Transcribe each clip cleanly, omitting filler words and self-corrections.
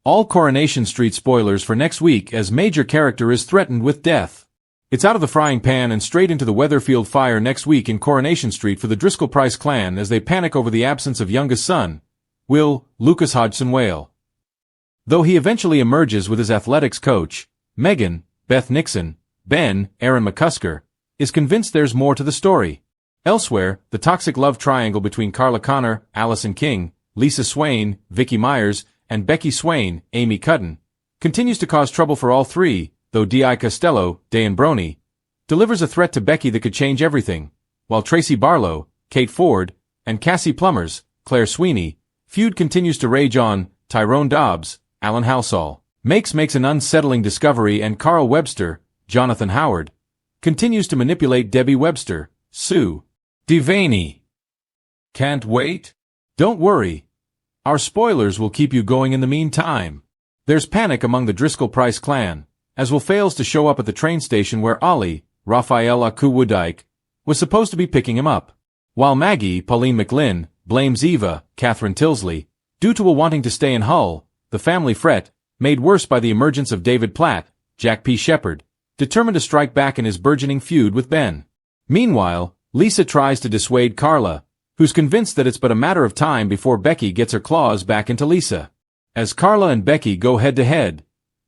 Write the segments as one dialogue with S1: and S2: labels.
S1: All Coronation Street spoilers for next week as major character is threatened with death. It's out of the frying pan and straight into the Weatherfield fire next week in Coronation Street for the Driscoll Price clan as they panic over the absence of youngest son, Will Lucas Hodgson Whale. Though he eventually emerges with his athletics coach, Megan, Beth Nixon, Ben, Aaron McCusker, is convinced there's more to the story. Elsewhere, the toxic love triangle between Carla Connor, Allison King, Lisa Swain, Vicky Myers, and Becky Swain, Amy Cudden, continues to cause trouble for all three, though D.I. Costello, Dayan Brony, delivers a threat to Becky that could change everything, while Tracy Barlow, Kate Ford, and Cassie Plumbers, Claire Sweeney, feud continues to rage on. Tyrone Dobbs, Alan Halsall, makes an unsettling discovery, and Carl Webster, Jonathan Howard, continues to manipulate Debbie Webster, Sue Devaney. Can't wait? Don't worry. Our spoilers will keep you going in the meantime. There's panic among the Driscoll Price clan, as Will fails to show up at the train station where Ollie, Raphael Akuwoodike, was supposed to be picking him up, while Maggie, Pauline McLynn, blames Eva, Catherine Tilsley, due to Will wanting to stay in Hull, the family fret, made worse by the emergence of David Platt, Jack P. Shepard, determined to strike back in his burgeoning feud with Ben. Meanwhile, Lisa tries to dissuade Carla, who's convinced that it's but a matter of time before Becky gets her claws back into Lisa. As Carla and Becky go head-to-head,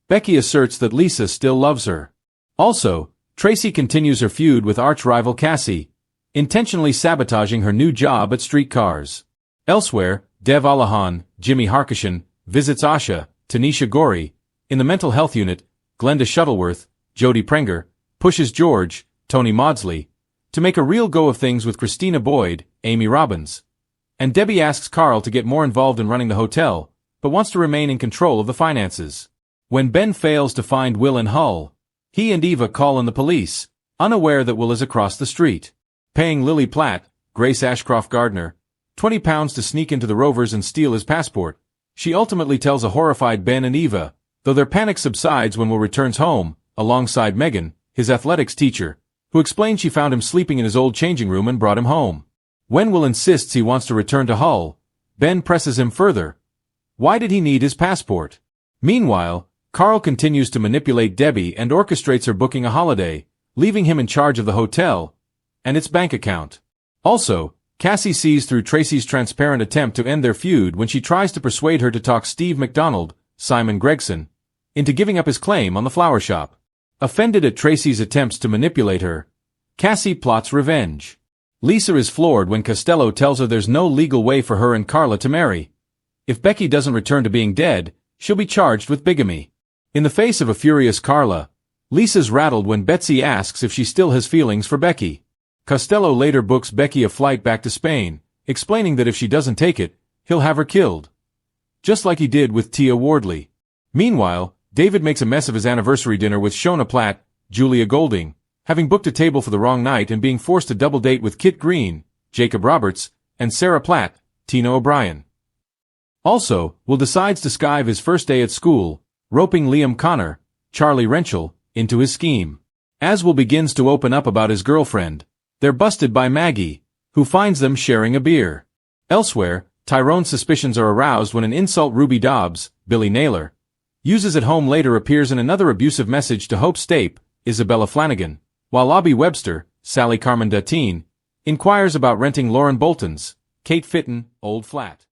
S1: Becky asserts that Lisa still loves her. Also, Tracy continues her feud with arch-rival Cassie, intentionally sabotaging her new job at Streetcars. Elsewhere, Dev Alahan, Jimmy Harkishan, visits Asha, Tanisha Gorey, in the mental health unit. Glenda Shuttleworth, Jodie Prenger, pushes George, Tony Maudsley, to make a real go of things with Christina Boyd, Amy Robbins. And Debbie asks Carl to get more involved in running the hotel, but wants to remain in control of the finances. When Ben fails to find Will in Hull, he and Eva call in the police, unaware that Will is across the street. Paying Lily Platt, Grace Ashcroft Gardner, £20 to sneak into the Rovers and steal his passport, she ultimately tells a horrified Ben and Eva, though their panic subsides when Will returns home, alongside Megan, his athletics teacher, who explains she found him sleeping in his old changing room and brought him home. When Will insists he wants to return to Hull, Ben presses him further. Why did he need his passport? Meanwhile, Carl continues to manipulate Debbie and orchestrates her booking a holiday, leaving him in charge of the hotel and its bank account. Also, Cassie sees through Tracy's transparent attempt to end their feud when she tries to persuade her to talk Steve McDonald, Simon Gregson, into giving up his claim on the flower shop. Offended at Tracy's attempts to manipulate her, Cassie plots revenge. Lisa is floored when Costello tells her there's no legal way for her and Carla to marry. If Becky doesn't return to being dead, she'll be charged with bigamy. In the face of a furious Carla, Lisa's rattled when Betsy asks if she still has feelings for Becky. Costello later books Becky a flight back to Spain, explaining that if she doesn't take it, he'll have her killed. Just like he did with Tia Wardley. Meanwhile, David makes a mess of his anniversary dinner with Shona Platt, Julia Golding, having booked a table for the wrong night and being forced to double date with Kit Green, Jacob Roberts, and Sarah Platt, Tina O'Brien. Also, Will decides to skive his first day at school, roping Liam Connor, Charlie Renchel, into his scheme. As Will begins to open up about his girlfriend, they're busted by Maggie, who finds them sharing a beer. Elsewhere, Tyrone's suspicions are aroused when an insult Ruby Dobbs, Billy Naylor, uses at home later appears in another abusive message to Hope Stape, Isabella Flanagan, while Abby Webster, Sally Carmen Datine, inquires about renting Lauren Bolton's, Kate Fitton, old flat.